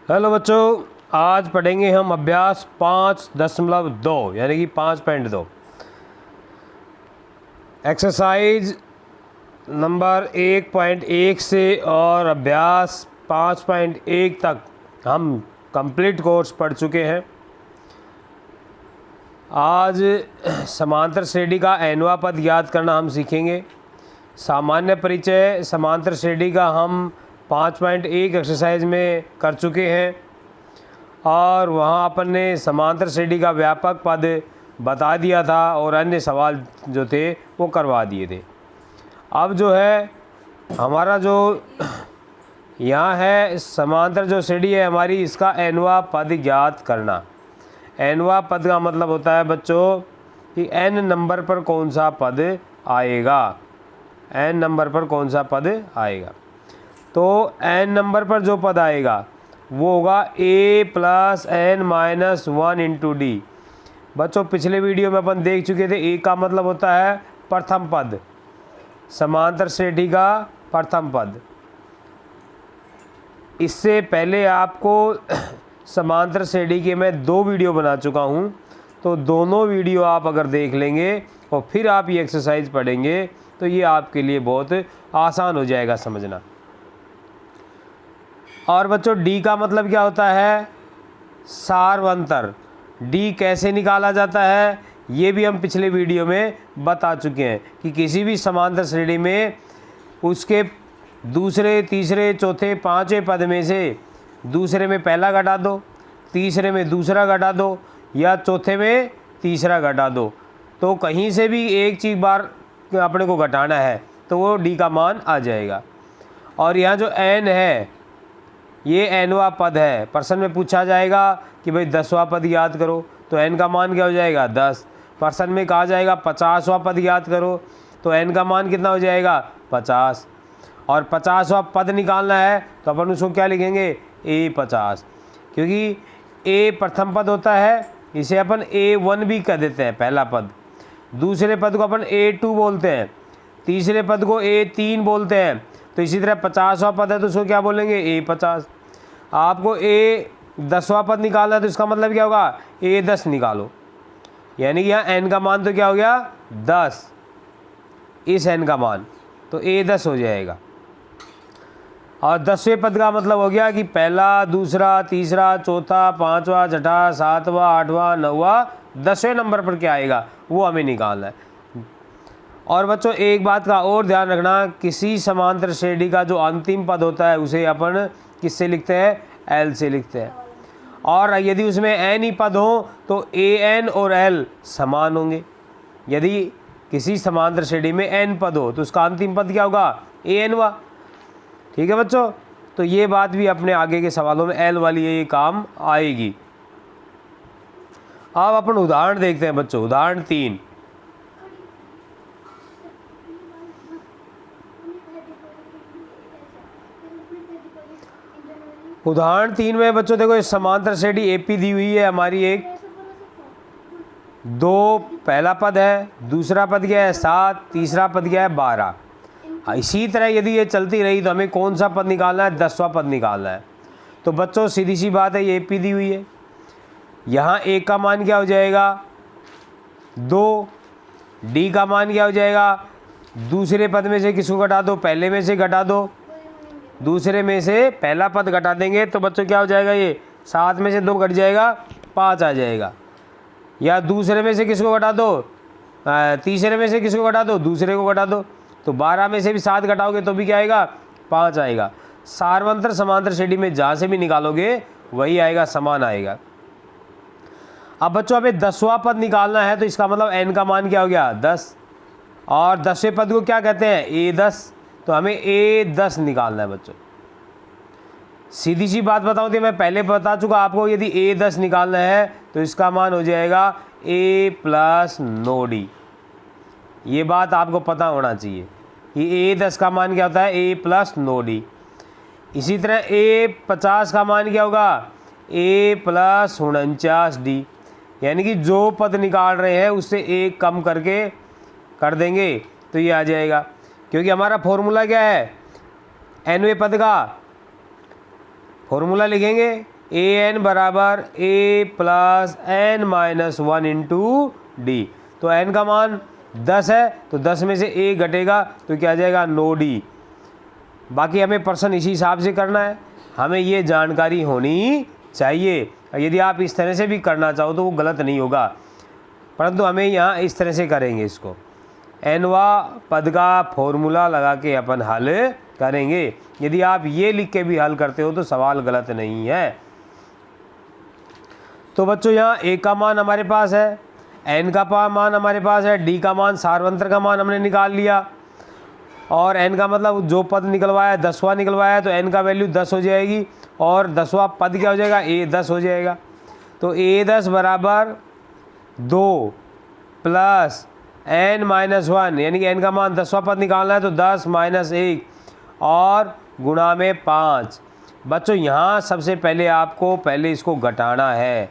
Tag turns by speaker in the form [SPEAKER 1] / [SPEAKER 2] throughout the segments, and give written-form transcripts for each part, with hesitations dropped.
[SPEAKER 1] Hello बच्चों, आज पढ़ेंगे हम अभ्यास 5.2 यानी कि 5.2 एक्सरसाइज नंबर 1.1 से और अभ्यास 5.1 तक हम कंप्लीट कोर्स पढ़ चुके हैं। आज समांतर श्रेणी का nवां पद याद करना हम सीखेंगे। सामान्य परिचय समांतर श्रेणी का हम 5.1 एक्सरसाइज में कर चुके हैं और वहाँ अपन ने समांतर श्रेणी का व्यापक पद बता दिया था और अन्य सवाल जो थे वो करवा दिए थे। अब जो है हमारा जो यहाँ है समांतर जो श्रेणी है हमारी, इसका nवां पद ज्ञात करना। nवां पद का मतलब होता है बच्चों कि n नंबर पर कौन सा पद आएगा, n नंबर पर कौन सा पद आएगा। तो n नंबर पर जो पद आएगा वो होगा a plus n minus 1 into D. बच्चों पिछले वीडियो में अपन देख चुके थे a का मतलब होता है प्रथम पद, समांतर श्रेणी का प्रथम पद। इससे पहले आपको समांतर श्रेणी के मैं 2 वीडियो बना चुका हूँ, तो दोनों वीडियो आप अगर देख लेंगे और फिर आप ये एक्सरसाइज पढ़ेंगे तो ये आपके लिए बहुत आसान हो जाएगा समझना। और बच्चों डी का मतलब क्या होता है, सार्वंतर। डी कैसे निकाला जाता है ये भी हम पिछले वीडियो में बता चुके हैं कि किसी भी समांतर श्रेणी में उसके दूसरे, तीसरे, चौथे, पांचवें पद में से दूसरे में पहला घटा दो, तीसरे में दूसरा घटा दो या चौथे में तीसरा घटा दो, तो कहीं से भी एक चीज़ बार अपने को घटाना है तो वो डी का मान आ जाएगा। और यहाँ जो एन है ये nवां पद है। प्रश्न में पूछा जाएगा कि भाई 10वां पद याद करो, तो n का मान क्या हो जाएगा 10। प्रश्न में कहा जाएगा 50वां पद याद करो, तो n का मान कितना हो जाएगा 50। और 50वां पद निकालना है तो अपन उसको क्या लिखेंगे a 50, क्योंकि a प्रथम पद होता है, इसे अपन a1 भी कह देते हैं पहला पद। दूसरे पद को अपन a2 बोलते हैं, तीसरे पद को a3 बोलते हैं। तो इसी तरह 50वां पद है तो उसको क्या बोलेंगे a50। आपको a10वां पद निकालना है तो इसका मतलब क्या होगा a10 निकालो, यानी कि यहाँ n का मान तो क्या हो गया 10, इस n का मान तो a10 हो जाएगा। और 10वें पद का मतलब हो गया कि पहला, दूसरा, तीसरा, चौथा, पाँचवा, छठा, सातवां, आठवां, 9वां, 10वें नंबर पर क्या आएगा वो हमें निकालना है। और बच्चों एक बात का और ध्यान रखना, किसी समांतर श्रेणी का जो अंतिम पद होता है उसे अपन किससे लिखते हैं L से लिखते हैं। और यदि उसमें n ही पद हो तो an और L समान होंगे। यदि किसी समांतर श्रेणी में n पद हो तो उसका अंतिम पद क्या होगा anवां। ठीक है बच्चों, तो ये बात भी अपने आगे के सवालों में L वाली ये काम आएगी। अब अपन उदाहरण देखते हैं बच्चों। उदाहरण 3, उदाहरण 3 में बच्चों देखो इस समांतर श्रेणी एपी दी हुई है हमारी। एक 2 पहला पद है, दूसरा पद क्या है 7, तीसरा पद क्या है 12। इसी तरह यदि ये चलती रही तो हमें कौन सा पद निकालना है 10वां पद निकालना है। तो बच्चों सीधी सी बात है ये एपी दी हुई है, यहाँ ए का मान क्या हो जाएगा 2, डी का मान क्या हो जाएगा, दूसरे पद में से किसको घटा दो पहले में से घटा दो, दूसरे में से पहला पद घटा देंगे तो बच्चों क्या हो जाएगा ये 7 में से 2 घट जाएगा 5 आ जाएगा। या दूसरे में से किसको घटा दो, तीसरे में से किसको घटा दो दूसरे को घटा दो, तो 12 में से भी 7 घटाओगे तो भी क्या आएगा 5 आएगा। सार्वंतर समांतर श्रेणी में जहाँ से भी निकालोगे वही आएगा, समान आएगा। अब बच्चों हमें 10वां पद निकालना है तो इसका मतलब n का मान क्या हो गया 10, और 10वें पद को क्या कहते हैं a10, तो हमें a10 निकालना है बच्चों। सीधी सी बात बताऊं तो मैं पहले बता चुका आपको, यदि a10 निकालना है तो इसका मान हो जाएगा a प्लस 9d। ये बात आपको पता होना चाहिए कि a10 का मान क्या होता है a प्लस 9d। इसी तरह a50 का मान क्या होगा a प्लस 49d, यानी कि जो पद निकाल रहे हैं उससे एक कम करके कर देंगे तो ये आ जाएगा, क्योंकि हमारा फॉर्मूला क्या है nवें पद का फॉर्मूला लिखेंगे ए एन बराबर A plus N minus 1 into D. तो एन का मान 10 है, तो 10 में से ए घटेगा तो क्या आ जाएगा 9d। बाकी हमें प्रश्न इसी हिसाब से करना है, हमें ये जानकारी होनी चाहिए। यदि आप इस तरह से भी करना चाहो तो वो गलत नहीं होगा, परंतु हमें यहाँ इस तरह से करेंगे इसको। एनवा पद का फॉर्मूला लगा के अपन हल करेंगे। यदि आप ये लिख के भी हल करते हो तो सवाल गलत नहीं है। तो बच्चों यहाँ ए का मान हमारे पास है, एन का मान हमारे पास है, डी का मान सारवंतर का मान हमने निकाल लिया, और एन का मतलब जो पद निकलवाया 10वां निकलवाया तो एन का वैल्यू 10 हो जाएगी, और 10वां पद क्या हो जाएगा ए 10 हो जाएगा। तो ए 10 बराबर 2 प्लस एन माइनस 1, यानी कि एन का मान 10वां पद निकालना है तो 10 माइनस 1 और गुणा में 5। बच्चों यहाँ सबसे पहले आपको पहले इसको घटाना है,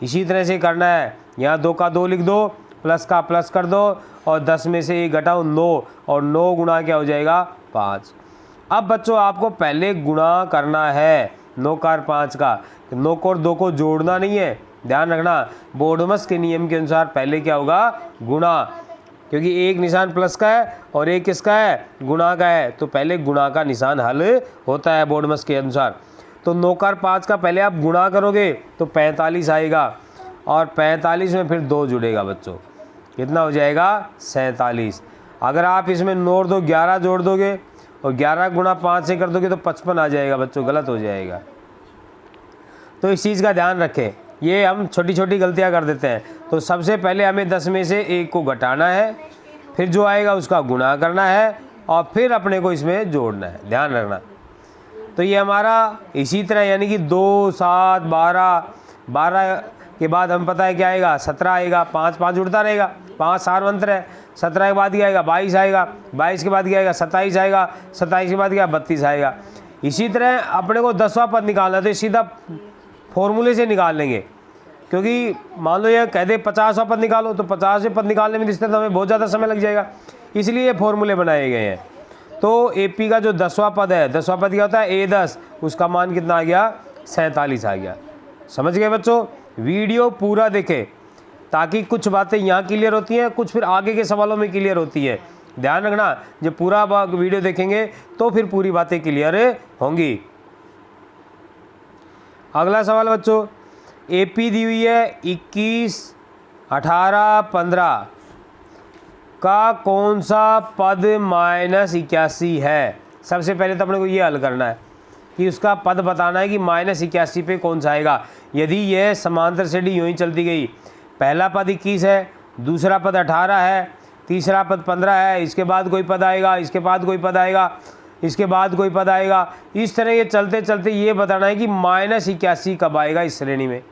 [SPEAKER 1] इसी तरह से करना है। यहाँ 2 का 2 लिख दो, प्लस का प्लस कर दो, और 10 में से 1 घटाओ 9, और 9 गुणा क्या हो जाएगा 5। अब बच्चों आपको पहले गुणा करना है 9 का 5 का, 9 को और 2 को जोड़ना नहीं है, ध्यान रखना। बोर्डमस के नियम के अनुसार पहले क्या होगा गुणा, क्योंकि एक निशान प्लस का है और एक किसका है गुणा का है, तो पहले गुणा का निशान हल होता है बोर्डमस के अनुसार। तो 9 का 5 का पहले आप गुणा करोगे तो 45 आएगा, और 45 में फिर 2 जुड़ेगा बच्चों, कितना हो जाएगा 47। अगर आप इसमें 9 और 2 11 जोड़ दोगे और 11 गुणा 5 से कर दोगे तो 55 आ जाएगा बच्चों, गलत हो जाएगा। तो इस चीज़ का ध्यान रखें, ये हम छोटी छोटी गलतियां कर देते हैं। तो सबसे पहले हमें 10 में से 1 को घटाना है, फिर जो आएगा उसका गुणा करना है, और फिर अपने को इसमें जोड़ना है, ध्यान रखना। तो ये हमारा इसी तरह, यानी कि 2 7 12 के बाद हम पता है क्या आएगा 17 आएगा, 5 5 जुड़ता रहेगा, 5 सारवंतर है। 17 के बाद क्या आएगा 22 आएगा, 22 के बाद क्या आएगा 27 आएगा, 27 के बाद क्या 32 आएगा। इसी तरह अपने को 10वां पद निकालना है तो सीधा फॉर्मूले से निकाल लेंगे, क्योंकि मान लो ये कह दे 50वां पद निकालो तो 50वें पद निकालने में रिश्ते तो हमें बहुत ज़्यादा समय लग जाएगा, इसलिए फॉर्मूले बनाए गए हैं। तो एपी का जो 10वां पद है, 10वां पद क्या होता है ए 10, उसका मान कितना आ गया 47 आ गया। समझ गए बच्चों, वीडियो पूरा देखें ताकि कुछ बातें यहाँ क्लियर होती हैं, कुछ फिर आगे के सवालों में क्लियर होती है। ध्यान रखना, जब पूरा वीडियो देखेंगे तो फिर पूरी बातें क्लियर होंगी। अगला सवाल बच्चों, एपी दी हुई है 21 18 15 का कौन सा पद -81 है। सबसे पहले तो अपने को ये हल करना है कि उसका पद बताना है कि -81 पे कौन सा आएगा। यदि यह समांतर श्रेणी यूँ ही चलती गई, पहला पद 21 है, दूसरा पद 18 है, तीसरा पद 15 है, इसके बाद कोई पद आएगा, इसके बाद कोई पद आएगा, इसके बाद कोई पद आएगा, इस तरह ये चलते चलते ये बताना है कि -81 कब आएगा इस श्रेणी में,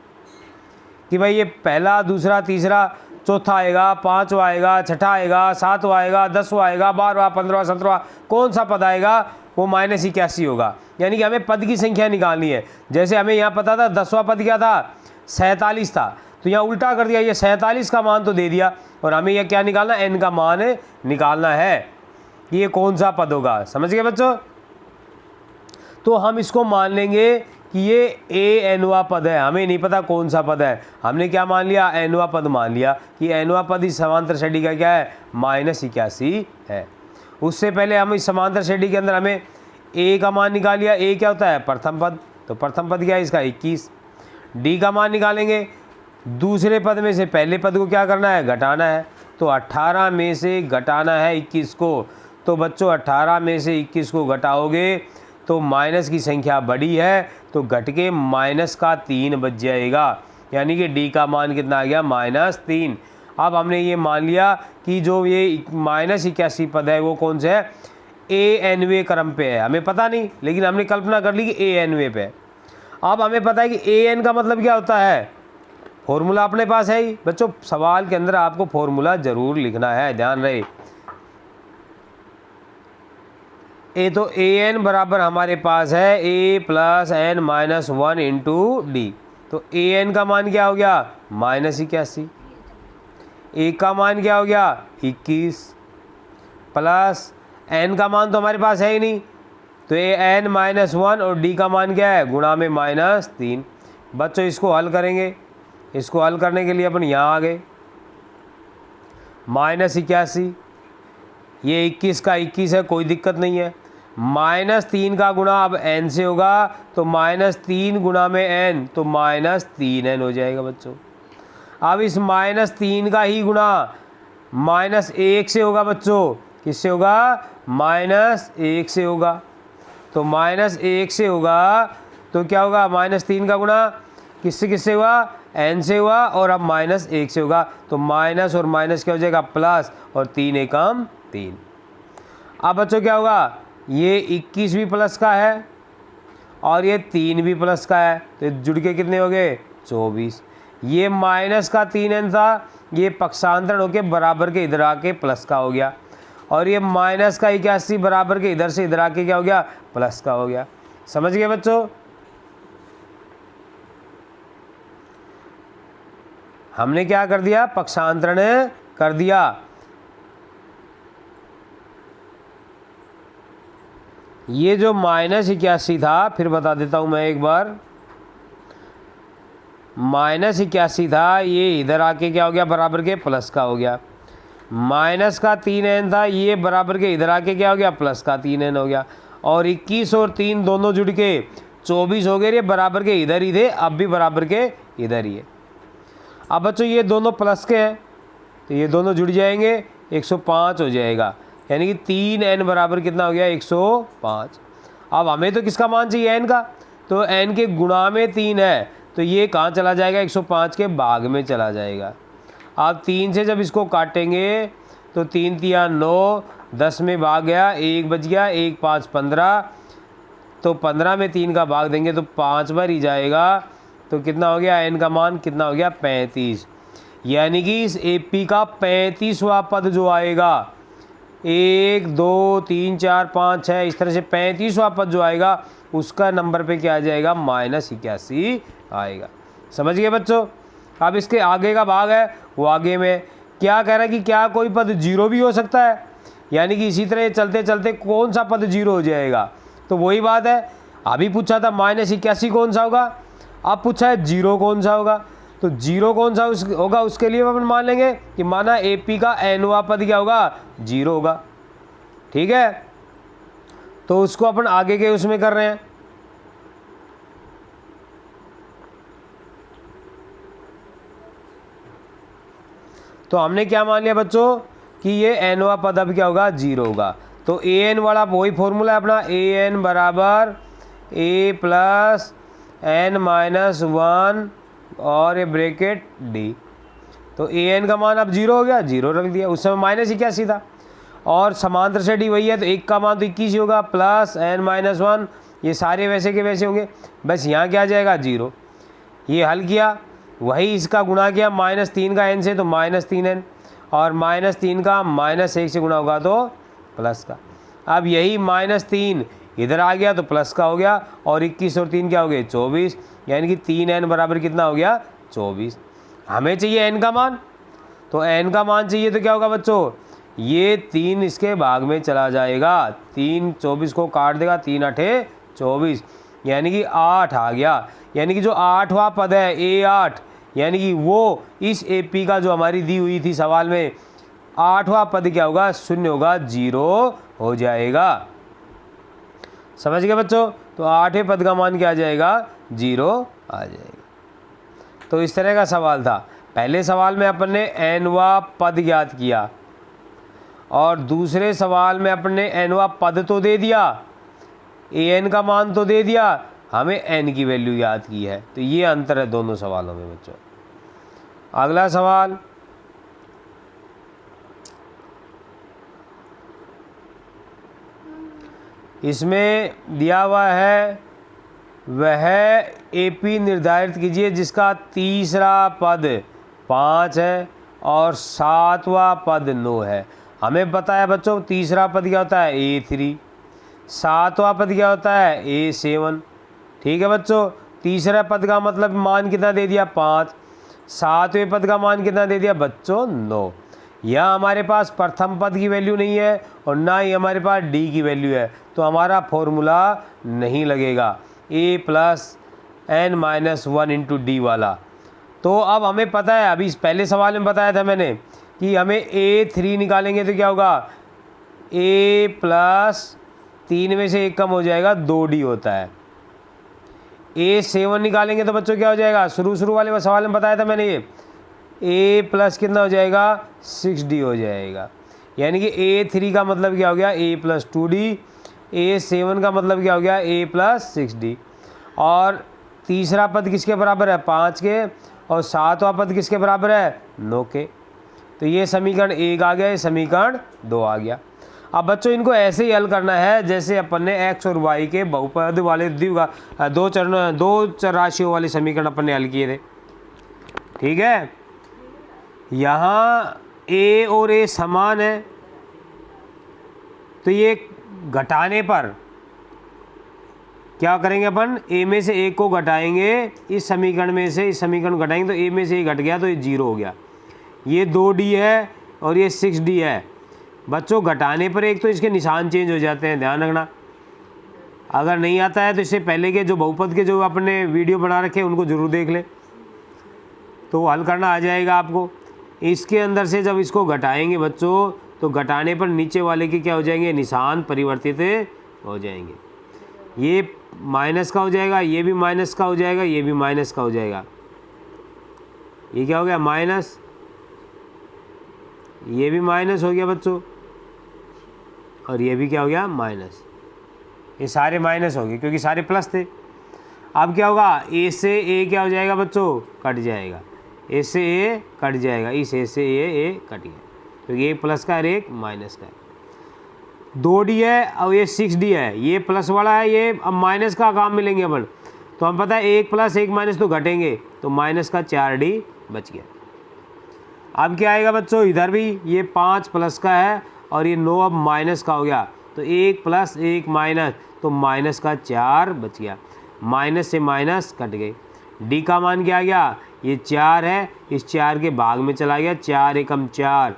[SPEAKER 1] कि भाई ये पहला दूसरा तीसरा चौथा आएगा, 5वां आएगा, छठा आएगा, 7वां आएगा, 10वां आएगा, 12वां 15वां 17वां, कौन सा पद आएगा वो -81 होगा। यानी कि हमें पद की संख्या निकालनी है। जैसे हमें यहाँ पता था 10वां पद क्या था 47 था, तो यहाँ उल्टा कर दिया, ये 47 का मान तो दे दिया, और हमें यह क्या निकालना एन का मान निकालना है, ये कौन सा पद होगा। समझ गए बच्चों, तो हम इसको मान लेंगे कि ये ए एनवा पद है, हमें नहीं पता कौन सा पद है, हमने क्या मान लिया एनवा पद मान लिया कि एनवा पद इस समांतर श्रेणी का क्या है -81 है। उससे पहले हम इस समांतर श्रेणी के अंदर हमें ए का मान निकाल लिया, ए क्या होता है प्रथम पद, तो प्रथम पद क्या है इसका 21। डी का मान निकालेंगे, दूसरे पद में से पहले पद को क्या करना है घटाना है, तो 18 में से घटाना है 21 को, तो बच्चों 18 में से 21 को घटाओगे तो माइनस की संख्या बड़ी है तो घट के -3 बच जाएगा, यानी कि डी का मान कितना आ गया -3। अब हमने ये मान लिया कि जो ये -81 पद है वो कौन से है ए एनवे क्रम पे है, हमें पता नहीं लेकिन हमने कल्पना कर ली कि ए एनवे पे। अब हमें पता है कि ए एन का मतलब क्या होता है, फॉर्मूला अपने पास है ही बच्चों, सवाल के अंदर आपको फॉर्मूला जरूर लिखना है, ध्यान रहे। ए तो ए एन बराबर हमारे पास है A plus N minus 1 into D, तो ए एन का मान क्या हो गया -81, ए का मान क्या हो गया 21, प्लस एन का मान तो हमारे पास है ही नहीं, तो ए एन -1 और डी का मान क्या है गुणा में -3। बच्चों इसको हल करेंगे, इसको हल करने के लिए अपन यहाँ आ गए, -81, ये 21 का 21 है, कोई दिक्कत नहीं है। -3 का गुणा अब n से होगा, तो -3 गुणा में n, तो -3n हो जाएगा बच्चों। अब इस -3 का ही गुणा -1 से होगा बच्चों, किससे होगा? -1 से होगा। तो -1 से होगा तो क्या होगा? -3 का गुणा किससे किससे हुआ? n से हुआ, और अब -1 से होगा, तो माइनस और माइनस क्या हो जाएगा? प्लस, और 3 एकम 3। अब बच्चों क्या होगा? ये 21 भी प्लस का है और ये 3 भी प्लस का है, तो जुड़ के कितने हो गए? 24। ये माइनस का 3n था, ये पक्षांतरण होके बराबर के इधर आके प्लस का हो गया, और ये माइनस का 81 बराबर के इधर से इधर आके क्या हो गया? प्लस का हो गया। समझ गए बच्चों? हमने क्या कर दिया? पक्षांतरण कर दिया। ये जो -81 था, फिर बता देता हूं मैं एक बार, -81 था, ये इधर आके क्या हो गया? बराबर के प्लस का हो गया। माइनस का 3n था, ये बराबर के इधर आके क्या हो गया? प्लस का 3n हो गया, और 21 और 3 दोनों जुड़ के 24 हो गए। ये बराबर के इधर ही थे, अब भी बराबर के इधर ही है। अब बच्चों ये दोनों प्लस के हैं, तो ये दोनों जुड़ जाएंगे, 105 हो जाएगा, यानी कि 3n बराबर कितना हो गया? 105। अब हमें तो किसका मान चाहिए? n का, तो n के गुणा में 3 है, तो ये कहाँ चला जाएगा? 105 के भाग में चला जाएगा। अब 3 से जब इसको काटेंगे तो 3 तिया 9, 10 में भाग गया, 1 बच गया, 1 5 15, तो 15 में 3 का भाग देंगे तो 5 बार ही जाएगा, तो कितना हो गया? n का मान कितना हो गया? 35। यानी कि इस AP का 35वां पद जो आएगा, 1 2 3 4 5 6 इस तरह से 35वां पद जो आएगा, उसका नंबर पे क्या आ जाएगा? -81 आएगा। समझ गए बच्चों? अब इसके आगे का भाग है, वो आगे में क्या कह रहा है कि क्या कोई पद 0 भी हो सकता है, यानी कि इसी तरह चलते चलते कौन सा पद 0 हो जाएगा? तो वही बात है, अभी पूछा था -81 कौन सा होगा, अब पूछा है 0 कौन सा होगा। तो 0 कौन सा होगा, उसके लिए अपन मान लेंगे कि माना AP का nवां पद क्या होगा? 0 होगा। ठीक है, तो उसको अपन आगे के उसमें कर रहे हैं। तो हमने क्या मान लिया बच्चों कि ये nवां पद अब क्या होगा? 0 होगा। तो an वाला वही फॉर्मूला है अपना, an बराबर a प्लस n-1 और ये ब्रैकेट d। तो an का मान अब 0 हो गया, 0 रख दिया, उस समय -81 था, और समांतर से d वही है, तो 1 का मान तो 21 ही होगा, प्लस n-1, ये सारे वैसे के वैसे होंगे, बस यहाँ क्या आ जाएगा? 0। ये हल किया, वही इसका गुणा किया, -3 का n से, तो -3n, और -3 का -1 से गुणा होगा तो प्लस का। अब यही -3 इधर आ गया तो प्लस का हो गया, और 21 और 3 क्या हो गए? 24, यानी कि 3n बराबर कितना हो गया? 24। हमें चाहिए n का मान, तो n का मान चाहिए तो क्या होगा बच्चों? ये 3 इसके भाग में चला जाएगा, 3 24 को काट देगा, 3 8 24, यानी कि 8 आ गया। यानी कि जो 8वां पद है A8, यानी कि वो इस AP का जो हमारी दी हुई थी सवाल में, 8वां पद क्या होगा? 0 होगा, 0 हो जाएगा। समझ गए बच्चों? तो 8वें पद का मान क्या आ जाएगा? 0 आ जाएगा। तो इस तरह का सवाल था। पहले सवाल में अपन ने nवां पद ज्ञात किया, और दूसरे सवाल में अपन ने nवां पद तो दे दिया, an का मान तो दे दिया, हमें n की वैल्यू याद की है। तो ये अंतर है दोनों सवालों में बच्चों। अगला सवाल, इसमें दिया हुआ है, वह AP निर्धारित कीजिए जिसका तीसरा पद 5 है और 7वां पद 9 है। हमें पता है बच्चों तीसरा पद क्या होता है? A3, 7वां पद क्या होता है? A7। ठीक है बच्चों, तीसरा पद का मतलब मान कितना दे दिया? 5। 7वें पद का मान कितना दे दिया बच्चों? 9। यहाँ हमारे पास प्रथम पद की वैल्यू नहीं है और ना ही हमारे पास D की वैल्यू है, तो हमारा फॉर्मूला नहीं लगेगा। A plus n minus 1 into D वाला। तो अब हमें पता है, अभी पहले सवाल में बताया था मैंने कि हमें A3 निकालेंगे तो क्या होगा, A प्लस 3 में से 1 कम हो जाएगा, 2D होता है। A7 निकालेंगे तो बच्चों क्या हो जाएगा, शुरू वाले सवाल में बताया था मैंने, ये A प्लस कितना हो जाएगा, 6D हो जाएगा। यानी कि A3 का मतलब क्या हो गया, A प्लस 2D, A7 का मतलब क्या हो गया, A प्लस 6D। और तीसरा पद किसके बराबर है, 5 के, और 7वां पद किसके बराबर है, 9 के। तो ये समीकरण 1 आ गया, ये समीकरण 2 आ गया। अब बच्चों इनको ऐसे ही हल करना है जैसे अपन ने x और y के बहुपद वाले दो चर राशियों वाले समीकरण अपन ने हल किए थे। ठीक है, यहाँ a और a समान है, तो ये घटाने पर क्या करेंगे अपन, a में से 1 को घटाएंगे, इस समीकरण में से इस समीकरण को घटाएंगे तो a में से 1 घट गया तो ये 0 हो गया। ये 2D है और ये 6D है। बच्चों घटाने पर एक तो इसके निशान चेंज हो जाते हैं, ध्यान रखना। अगर नहीं आता है तो इससे पहले के जो बहुपद के जो अपने वीडियो बना रखे हैं उनको ज़रूर देख लें, तो हल करना आ जाएगा आपको। इसके अंदर से जब इसको घटाएंगे बच्चों, तो घटाने पर नीचे वाले के क्या हो जाएंगे, निशान परिवर्तित हो जाएंगे। ये माइनस का हो जाएगा, ये भी माइनस का हो जाएगा, ये भी माइनस का हो जाएगा। ये क्या हो गया, माइनस, ये भी माइनस हो गया बच्चों, और ये भी क्या हो गया, माइनस। ये सारे माइनस हो गए क्योंकि सारे प्लस थे। अब क्या होगा, ए से ए क्या हो जाएगा बच्चों, कट जाएगा, ए से ए कट जाएगा, इस ए से ए कट गया, क्योंकि एक प्लस का और एक माइनस का है। 2D है और ये 6D है, ये प्लस वाला है, ये अब माइनस का काम मिलेंगे अपन। तो हम पता है 1 प्लस 1 माइनस तो घटेंगे, तो माइनस का 4D बच गया। अब क्या आएगा बच्चों, इधर भी ये 5 प्लस का है और ये 9 अब माइनस का हो गया, तो 1 प्लस 1 माइनस, तो माइनस का 4 बच गया। माइनस से माइनस कट गए। डी का मान क्या आ गया, ये 4 है, इस 4 के भाग में चला गया, 4 एकम 4,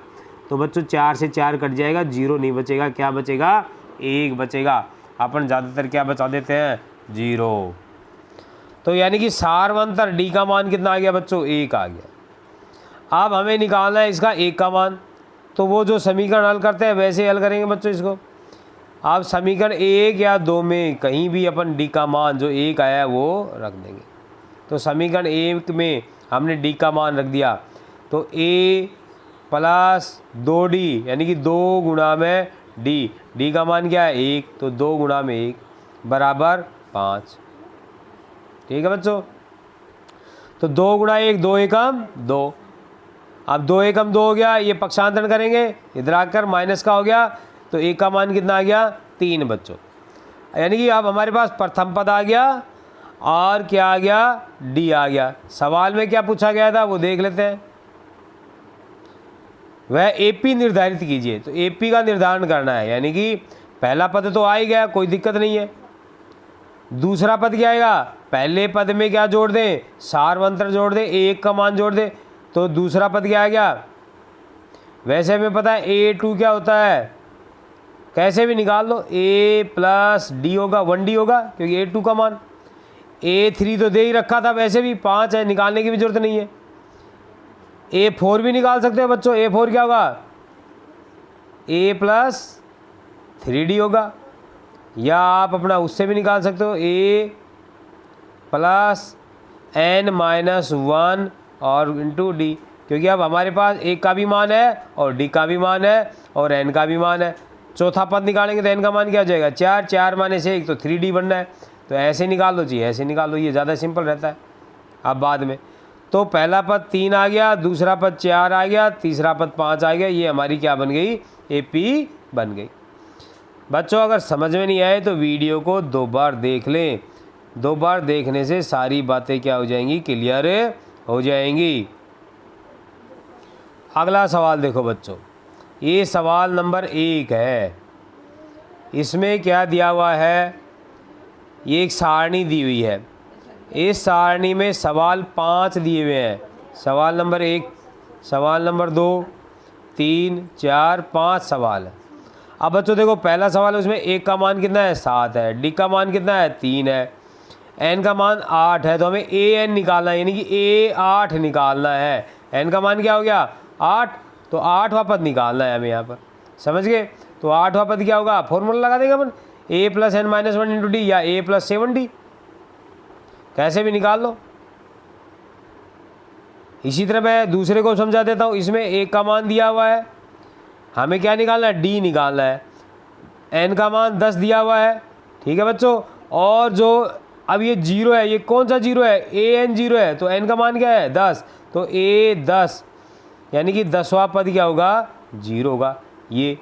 [SPEAKER 1] तो बच्चों 4 से 4 कट जाएगा, 0 नहीं बचेगा, क्या बचेगा, 1 बचेगा। अपन ज़्यादातर क्या बचा देते हैं, 0। तो यानी कि सारवंतर डी का मान कितना आ गया बच्चों, 1 आ गया। अब हमें निकालना है इसका 1 का मान, तो वो जो समीकरण हल करते हैं वैसे हल करेंगे बच्चों इसको। आप समीकरण 1 या 2 में कहीं भी अपन डी का मान जो 1 आया है वो रख देंगे। तो समीकरण 1 में हमने डी का मान रख दिया, तो a प्लस 2D यानी कि 2 गुणा में डी, डी का मान क्या है 1, तो 2 गुणा में 1 बराबर 5। ठीक है बच्चों, तो 2 गुणा 1, 2 एकम 2। अब 2 एकम 2 हो गया, ये पक्षांतरण करेंगे, इधर आकर माइनस का हो गया, तो 1 का मान कितना आ गया, 3 बच्चों। यानी कि अब हमारे पास प्रथम पद आ गया और क्या आ गया, डी आ गया। सवाल में क्या पूछा गया था वो देख लेते हैं। वह AP निर्धारित कीजिए, तो AP का निर्धारण करना है, यानी कि पहला पद तो आ ही गया, कोई दिक्कत नहीं है। दूसरा पद क्या आएगा, पहले पद में क्या जोड़ दें, सारवंतर जोड़ दें, 1 का मान जोड़ दें, तो दूसरा पद क्या आ गया। वैसे हमें पता है A2 क्या होता है, कैसे भी निकाल लो, A प्लस D होगा, 1D होगा, क्योंकि A2 का मान। A3 तो दे ही रखा था, वैसे भी 5 है, निकालने की भी जरूरत नहीं है। A4 भी निकाल सकते हो बच्चों, A4 क्या होगा, A प्लस 3D होगा, या आप अपना उससे भी निकाल सकते हो, A प्लस n माइनस 1 और इंटू डी, क्योंकि अब हमारे पास 1 का भी मान है और d का भी मान है और n का भी मान है। चौथा पद निकालेंगे तो n का मान क्या हो जाएगा, 4, 4 माइनस 1 तो 3D बनना है, तो ऐसे निकाल लो जी, ऐसे निकाल लो, ये ज़्यादा सिंपल रहता है। अब बाद में तो पहला पद 3 आ गया, दूसरा पद 4 आ गया, तीसरा पद 5 आ गया, ये हमारी क्या बन गई, AP बन गई। बच्चों अगर समझ में नहीं आए तो वीडियो को 2 बार देख लें, 2 बार देखने से सारी बातें क्या हो जाएंगी, क्लियर हो जाएंगी। अगला सवाल देखो बच्चों, ये सवाल नंबर 1 है। इसमें क्या दिया हुआ है, ये एक सारणी दी हुई है, इस सारणी में सवाल 5 दिए हुए हैं। सवाल नंबर 1, सवाल नंबर 2, 3, 4, 5 सवाल है। अब बच्चों देखो पहला सवाल है, उसमें 1 का मान कितना है, 7 है, डी का मान कितना है, 3 है, n का मान 8 है तो हमें an निकालना है, यानी कि a8 निकालना है। n का मान क्या हो गया 8, तो 8वां पद निकालना है हमें यहाँ पर, समझ गए। तो 8वां पद क्या होगा, फॉर्मूला लगा देंगे अपन a plus n minus 1 into D या a प्लस 7d, कैसे भी निकाल लो। इसी तरह मैं दूसरे को समझा देता हूँ। इसमें a का मान दिया हुआ है, हमें क्या निकालना है, d निकालना है। n का मान 10 दिया हुआ है, ठीक है बच्चों। और जो अब ये 0 है, ये कौन सा 0 है, an 0 है, तो n का मान क्या है 10, तो a 10, यानी कि 10वां पद क्या होगा 0 होगा। ये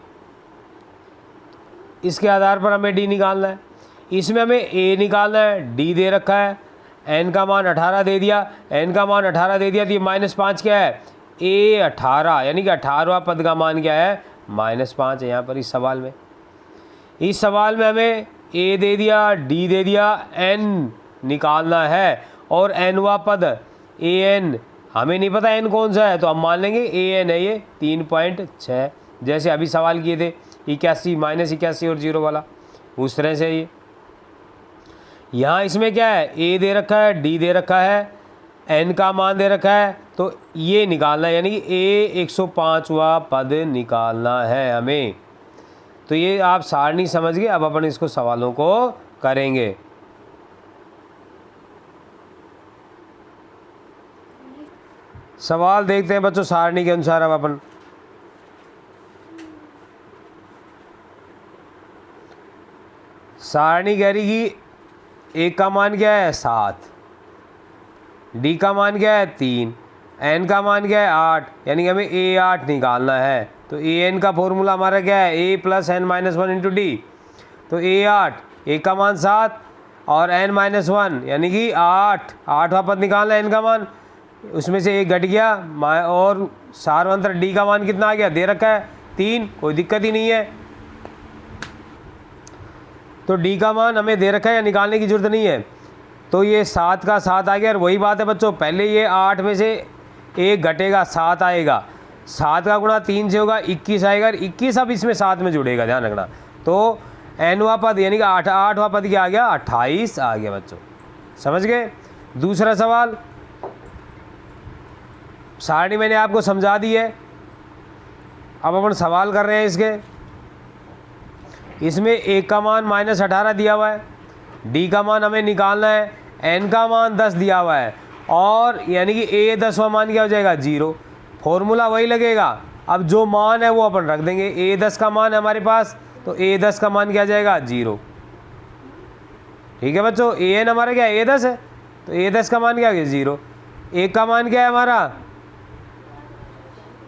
[SPEAKER 1] इसके आधार पर हमें d निकालना है। इसमें हमें a निकालना है, d दे रखा है, n का मान 18 दे दिया, n का मान 18 दे दिया, तो ये -5 क्या है a 18, यानी कि 18वां पद का मान क्या है -5 है यहाँ पर इस सवाल में। इस सवाल में हमें a दे दिया, d दे दिया, n निकालना है और nवां पद an हमें नहीं पता n कौन सा है, तो हम मान लेंगे an है ये 3.6, जैसे अभी सवाल किए थे 81 -81 और 0 वाला, उस तरह से ये। यहाँ इसमें क्या है, a दे रखा है, d दे रखा है, n का मान दे रखा है, तो ये निकालना है, यानी कि a 105वां पद निकालना है हमें। तो ये आप सारणी समझ गए। अब अपन इसको सवालों को करेंगे। सवाल देखते हैं बच्चों सारणी के अनुसार। अब अपन सारणी कह रही कि a का मान क्या है 7, d का मान क्या है 3, n का मान क्या है 8, यानी कि हमें a8 निकालना है। तो an का फॉर्मूला हमारा क्या है a plus n minus 1 into D, तो a8, a का मान 7 और n माइनस 1 यानी कि 8, 8वां पद निकालना है n का मान, उसमें से एक घट गया और सारवंतर d का मान कितना आ गया, दे रखा है 3, कोई दिक्कत ही नहीं है। तो d का मान हमें दे रखा है या निकालने की जरूरत नहीं है, तो ये 7 का 7 आ गया। और वही बात है बच्चों, पहले ये 8 में से एक घटेगा 7 आएगा, 7 का गुणा 3 से होगा 21 आएगा, 21 अब इसमें 7 में जुड़ेगा, ध्यान रखना। तो nवां पद यानी कि 8वां पद क्या आ गया 28 आ गया बच्चों, समझ गए। दूसरा सवाल, सारणी मैंने आपको समझा दी है, अब अपन सवाल कर रहे हैं इसके। इसमें a का मान -18 दिया हुआ है, d का मान हमें निकालना है, n का मान 10 दिया हुआ है, और यानी कि a 10वां मान क्या हो जाएगा 0। फॉर्मूला वही लगेगा, अब जो मान है वो अपन रख देंगे। a 10 का मान है हमारे पास, तो a 10 का मान क्या आ जाएगा 0, ठीक है बच्चों। an हमारा क्या है a 10 है, तो a 10 का मान क्या है 0। a का मान क्या है हमारा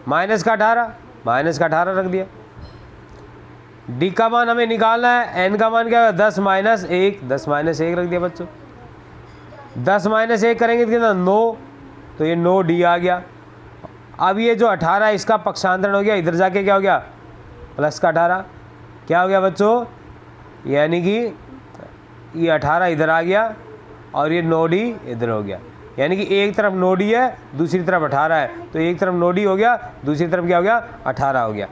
[SPEAKER 1] -18 रख दिया। d का मान हमें निकालना है, n का मान क्या है 10 माइनस 1 रख दिया बच्चों। 10 माइनस 1 करेंगे तो कितना 9, तो ये 9d आ गया। अब ये जो 18 है इसका पक्षांतरण हो गया, इधर जाके क्या हो गया प्लस का 18, क्या हो गया बच्चों, यानी कि ये 18 इधर आ गया और ये 9d इधर हो गया, यानी कि एक तरफ 9d है दूसरी तरफ 18 है, तो एक तरफ 9d हो गया दूसरी तरफ क्या हो गया 18 हो गया।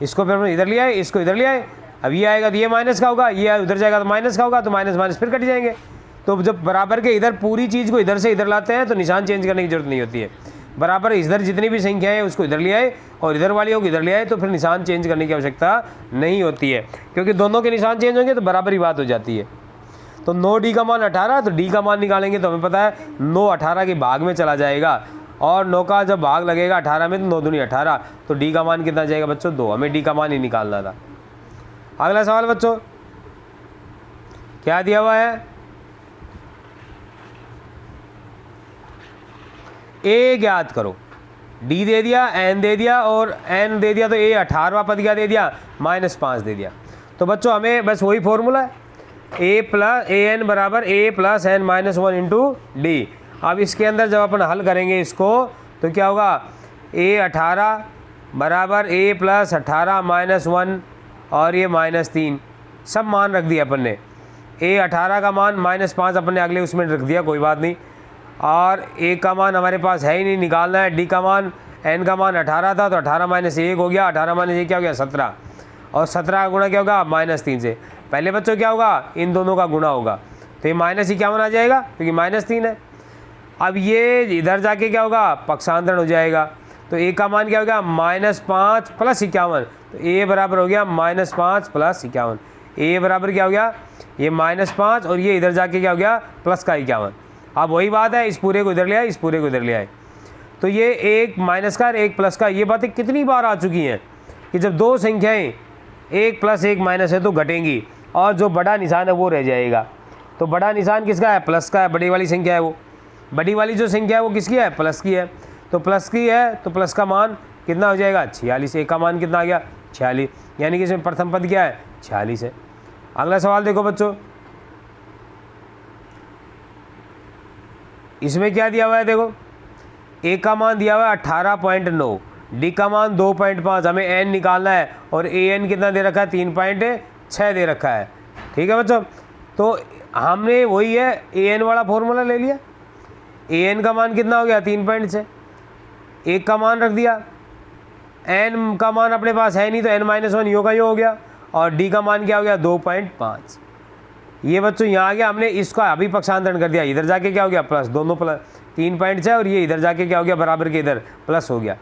[SPEAKER 1] इसको फिर हम इधर ले आए, इसको इधर ले आए, अब ये आएगा तो ये माइनस का होगा, ये उधर जाएगा तो माइनस का होगा, तो माइनस माइनस फिर कट जाएंगे। तो जब बराबर के इधर पूरी चीज़ को इधर से इधर लाते हैं तो निशान चेंज करने की जरूरत नहीं होती है। बराबर इधर जितनी भी संख्या है उसको इधर ले आए और इधर वालियों को इधर ले आए, तो फिर निशान चेंज करने की आवश्यकता नहीं होती है, क्योंकि दोनों के निशान चेंज होंगे तो बराबर ही बात हो जाती है। तो 9d का मान 18, तो d का मान निकालेंगे तो हमें पता है 9 18 के भाग में चला जाएगा, और 9 का जब भाग लगेगा 18 में तो 9 दूनी 18, तो d का मान कितना जाएगा बच्चों 2, हमें d का मान ही निकालना था। अगला सवाल बच्चों क्या दिया हुआ है, a ज्ञात करो, d दे दिया, n दे दिया और n दे दिया, तो a 18वां पद क्या दे दिया -5 दे दिया। तो बच्चों हमें बस वही फॉर्मूला है, an बराबर a plus n minus 1 into D. अब इसके अंदर जब अपन हल करेंगे इसको तो क्या होगा, a 18 बराबर a प्लस 18 माइनस 1 और ये -3, सब मान रख दिया अपन ने। a 18 का मान -5 अपन ने अगले उसमें रख दिया, कोई बात नहीं, और a का मान हमारे पास है ही नहीं, निकालना है। d का मान n का मान 18 था, तो 18 माइनस 1 हो गया, 18 माइनस 1 क्या हो गया 17, और 17 का गुणा क्या होगा -3 से। पहले बच्चों क्या होगा, इन दोनों का गुणा होगा, तो ये -51 आ जाएगा क्योंकि -3 है। अब ये इधर जाके क्या होगा, पक्षांतरण हो जाएगा। तो a का मान क्या हो गया, -5 + 51। तो a बराबर हो गया -5 + 51। a बराबर क्या हो गया, ये -5 और ये इधर जाके क्या हो गया, +51। अब वही बात है, इस पूरे को इधर ले आए, इस पूरे को इधर ले आए। तो ये एक माइनस का और एक प्लस का, ये बातें कितनी बार आ चुकी हैं कि जब दो संख्याएं एक प्लस एक माइनस है तो घटेंगी और जो बड़ा निशान है वो रह जाएगा। तो बड़ा निशान किसका है, प्लस का है, बड़ी वाली संख्या है वो। बड़ी वाली जो संख्या है वो किसकी है, प्लस की है। तो प्लस की है तो प्लस का मान कितना हो जाएगा, 46। एक का मान कितना आ गया, 46, यानी कि इसमें प्रथम पद क्या है, 46 है। अगला सवाल देखो बच्चों, इसमें क्या दिया हुआ है, देखो ए का मान दिया हुआ है 18.9, डी का मान 2.5, हमें एन निकालना है और ए एन कितना दे रखा है, 3.6 दे रखा है। ठीक है बच्चों, तो हमने वही है ए एन वाला फॉर्मूला ले लिया। ए एन का मान कितना हो गया, 3.6, एक का मान रख दिया, एन का मान अपने पास है नहीं तो n-1 यो का यो हो गया और डी का मान क्या हो गया, 2.5। ये बच्चों यहाँ आ गया, हमने इसका अभी पक्षांतरण कर दिया, इधर जाके क्या हो गया, प्लस, दोनों प्लस, 3.6 और ये इधर जाके क्या हो गया, बराबर के इधर प्लस हो गया।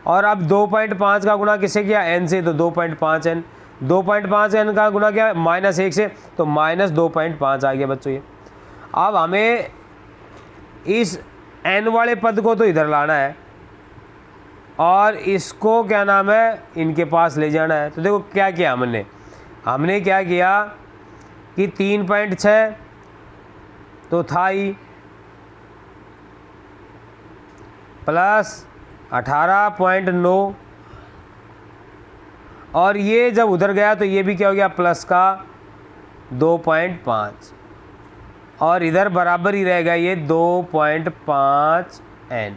[SPEAKER 1] और अब 2.5 का गुणा किससे किया, n से, तो 2.5 n, 2.5 n का गुणा क्या, -1 से, तो -2.5 आ गया बच्चों ये। अब हमें इस n वाले पद को तो इधर लाना है और इसको क्या नाम है, इनके पास ले जाना है। तो देखो क्या किया हमने क्या किया कि 3.6 तो था ही, प्लस 18.9 और ये जब उधर गया तो ये भी क्या हो गया, प्लस का 2.5 और इधर बराबर ही रहेगा ये 2.5 n,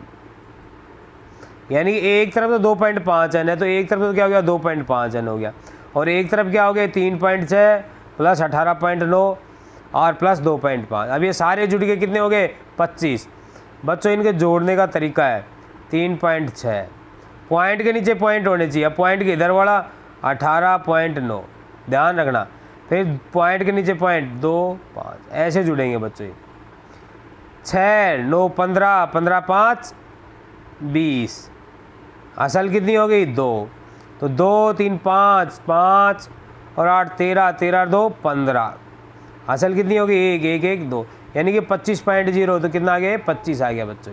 [SPEAKER 1] यानी एक तरफ तो 2.5 n है तो एक तरफ तो क्या हो गया, 2.5 n हो गया और एक तरफ क्या हो गया, 3.6 प्लस 18.9 और प्लस 2.5। अब ये सारे जुड़ के कितने हो गए, 25। बच्चों इनके जोड़ने का तरीका है 3.6, पॉइंट के नीचे पॉइंट होने चाहिए, अब पॉइंट के इधर वाला 18.9, ध्यान रखना, फिर पॉइंट के नीचे पॉइंट 2 5, ऐसे जुड़ेंगे बच्चों ये। 6 9 15, 15 5 20, असल कितनी हो गई, 2, तो 2 3 5 5 और 8 13, 13 2 15, असल कितनी हो गई, 1 1 1 2, यानी कि 25.0, तो कितना आ गया, 25 आ गया बच्चों।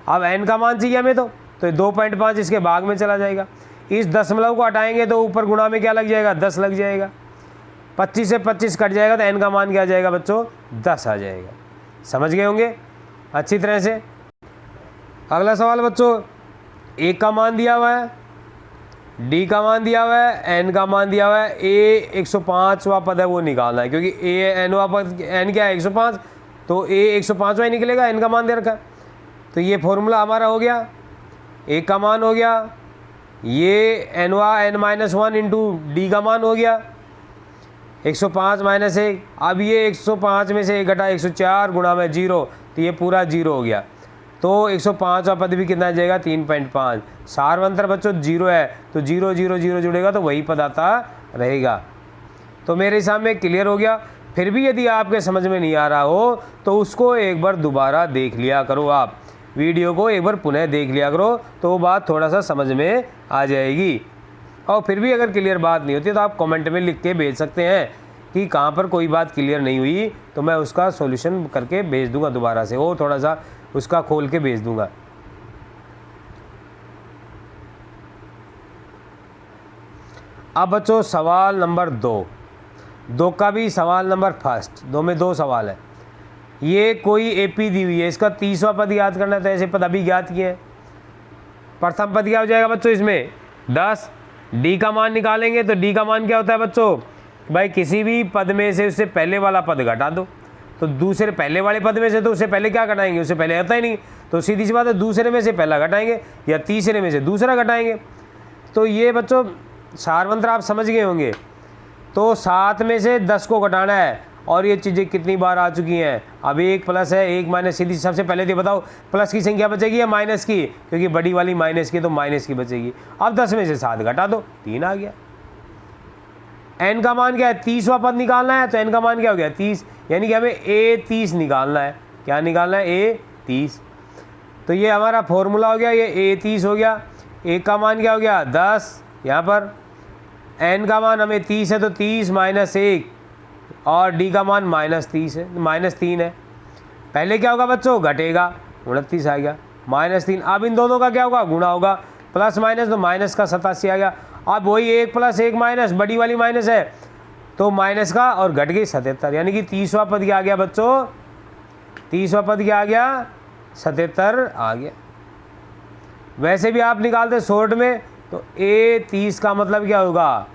[SPEAKER 1] अब n का मान चाहिए हमें तो 2.5 इसके भाग में चला जाएगा, इस दशमलव को हटाएंगे तो ऊपर गुणा में क्या लग जाएगा, 10 लग जाएगा, 25 से 25 कट जाएगा तो n का मान क्या आ जाएगा बच्चों, 10 आ जाएगा। समझ गए होंगे अच्छी तरह से। अगला सवाल बच्चों, a का मान दिया हुआ है, d का मान दिया हुआ है, n का मान दिया हुआ है, a 105वां पद है वो निकालना है, क्योंकि a n पद, n क्या है 105, तो a 105वां ही निकलेगा, n का मान दे रखा है। तो ये फॉर्मूला हमारा हो गया, a का मान हो गया, ये n-1 इंटू डी का मान हो गया 105 - 1। अब ये 105 में से 1 घटा 104 गुणा में 0, तो ये पूरा 0 हो गया, तो 105वां पद भी कितना आ जाएगा, 3.5। सारवंतर बच्चों 0 है तो 0 0 0 जुड़ेगा तो वही पद आता रहेगा। तो मेरे हिसाब में क्लियर हो गया। फिर भी यदि आपके समझ में नहीं आ रहा हो तो उसको एक बार दोबारा देख लिया करो, आप वीडियो को एक बार पुनः देख लिया करो, तो वो बात थोड़ा सा समझ में आ जाएगी। और फिर भी अगर क्लियर बात नहीं होती तो आप कमेंट में लिख के भेज सकते हैं कि कहाँ पर कोई बात क्लियर नहीं हुई, तो मैं उसका सॉल्यूशन करके भेज दूंगा दोबारा से, और थोड़ा सा उसका खोल के भेज दूंगा। अब बच्चों सवाल नंबर 2 का भी सवाल नंबर फर्स्ट, 2 में 2 सवाल है। ये कोई एपी दी हुई है, इसका 30वां पद याद करना है, तो ऐसे पद अभी ज्ञात किए हैं। प्रथम पद क्या हो जाएगा बच्चों, इसमें 10, डी का मान निकालेंगे तो डी का मान क्या होता है बच्चों, भाई किसी भी पद में से उससे पहले वाला पद घटा दो, तो दूसरे पहले वाले पद में से तो उससे पहले क्या घटाएंगे, उससे पहले आता ही नहीं, तो सीधी सी बात है दूसरे में से पहला घटाएंगे या तीसरे में से दूसरा घटाएंगे। तो ये बच्चों सारवंतर आप समझ गए होंगे। तो 7 में से 10 को घटाना है और ये चीज़ें कितनी बार आ चुकी हैं। अब 1 प्लस है 1 माइनस, सीधी सबसे पहले तो बताओ प्लस की संख्या बचेगी या माइनस की, क्योंकि बड़ी वाली माइनस की तो माइनस की बचेगी। अब 10 में से 7 घटा दो, 3 आ गया। n का मान क्या है, 30वां पद निकालना है, तो n का मान क्या हो गया 30, यानी कि हमें a 30 निकालना है। क्या निकालना है, a 30। तो ये हमारा फॉर्मूला हो गया, ये a 30 हो गया। a का मान क्या हो गया 10, यहाँ पर n का मान हमें 30 है तो 30 माइनस 1 और d का मान -30 है, -3 है। पहले क्या होगा बच्चों, घटेगा, 29 आ गया, -3। अब इन दोनों का क्या होगा, गुणा होगा, प्लस माइनस तो माइनस का 87 आ गया। अब वही 1 + 1 माइनस, बड़ी वाली माइनस है तो माइनस का, और घट गई 77, यानी कि 30वां पद क्या आ गया बच्चों, 30वां पद क्या आ गया 77 आ गया। वैसे भी आप निकालते शॉर्ट में तो a 30 का मतलब क्या होगा,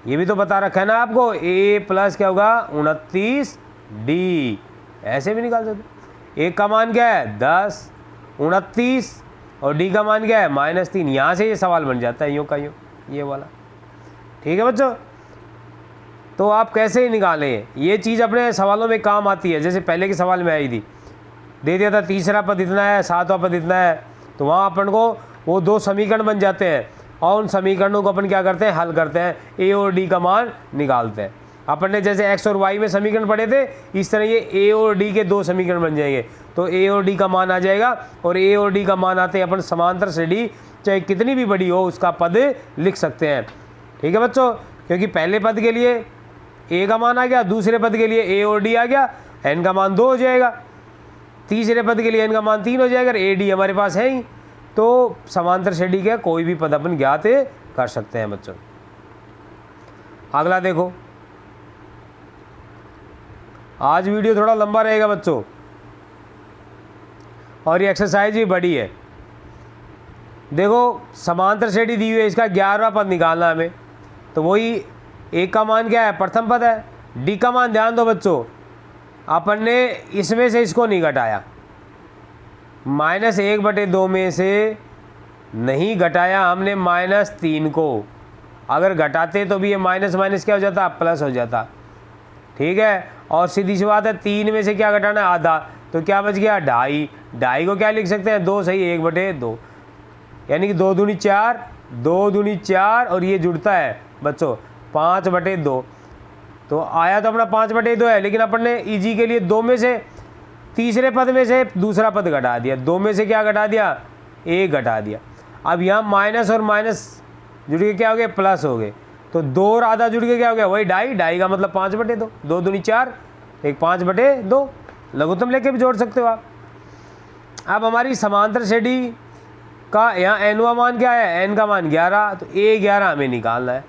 [SPEAKER 1] ये भी तो बता रखा है ना आपको, a प्लस क्या होगा 29d, ऐसे भी निकाल सकते। a का मान क्या है 10, 29 और d का मान क्या है -3। यहाँ से ये सवाल बन जाता है यूँ का यूँ, ये वाला। ठीक है बच्चों, तो आप कैसे ही निकालें, ये चीज़ अपने सवालों में काम आती है। जैसे पहले के सवाल में आई थी, दे दिया था तीसरा पद इतना है, 7वां पद इतना है, तो वहाँ अपन को वो 2 समीकरण बन जाते हैं और उन समीकरणों को अपन क्या करते हैं, हल करते हैं, a और d का मान निकालते हैं। अपन ने जैसे x और y में समीकरण पढ़े थे, इस तरह ये a और d के 2 समीकरण बन जाएंगे, तो a और d का मान आ जाएगा, और a और d का मान आते हैं अपन समांतर श्रेणी चाहे कितनी भी बड़ी हो उसका पद लिख सकते हैं। ठीक है बच्चों, क्योंकि पहले पद के लिए a का मान आ गया, दूसरे पद के लिए a और d आ गया, n का मान 2 हो जाएगा, तीसरे पद के लिए n का मान 3 हो जाएगा, a d हमारे पास है ही, तो समांतर श्रेणी का कोई भी पद अपन ज्ञात कर सकते हैं बच्चों। अगला देखो, आज वीडियो थोड़ा लंबा रहेगा बच्चों और ये एक्सरसाइज भी बड़ी है। देखो समांतर श्रेणी दी हुई है, इसका 11वां पद निकालना है हमें, तो वही a का मान क्या है, प्रथम पद है। d का मान ध्यान दो बच्चों, अपन ने इसमें से इसको नहीं घटाया, -1/2 में से नहीं घटाया हमने -3 को, अगर घटाते तो भी ये माइनस माइनस क्या हो जाता, प्लस हो जाता। ठीक है, और सीधी सी बात है 3 में से क्या घटाना है, आधा, तो क्या बच गया 2.5, 2.5 को क्या लिख सकते हैं 2 सही 1/2, यानी कि 2 दूनी 4, 2 दूनी 4 और ये जुड़ता है बच्चों 5/2, तो आया तो अपना 5/2 है, लेकिन अपन ने ईजी के लिए 2 में से तीसरे पद में से दूसरा पद घटा दिया, 2 में से क्या घटा दिया, 1 घटा दिया। अब यहाँ माइनस और माइनस जुड़ के क्या हो गए, प्लस हो गए, तो 2 और आधा जुड़ के क्या हो गया, वही 2.5 का मतलब 5/2, 2 दूनी 4, 1 5/2, लघुत्तम लेके भी जोड़ सकते हो आप। अब हमारी समांतर श्रेणी का यहाँ n मान क्या है, n का मान 11, तो a11 हमें निकालना है,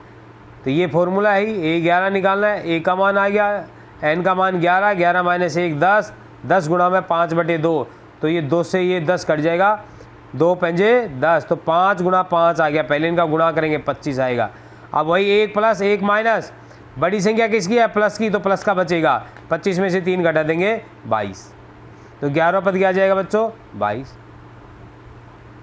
[SPEAKER 1] तो ये फॉर्मूला है ही, a11 निकालना है। a का मान आ गया, n का मान 11, 11 - 1 10, 10 गुणा में 5/2, तो ये 2 से ये 10 कट जाएगा, 2 पंजे 10, तो 5 गुणा 5 आ गया, पहले इनका गुणा करेंगे 25 आएगा। अब वही 1 + 1 माइनस, बड़ी संख्या किसकी है, प्लस की, तो प्लस का बचेगा, 25 में से 3 घटा देंगे 22, तो 11वां पद क्या आ जाएगा बच्चों 22।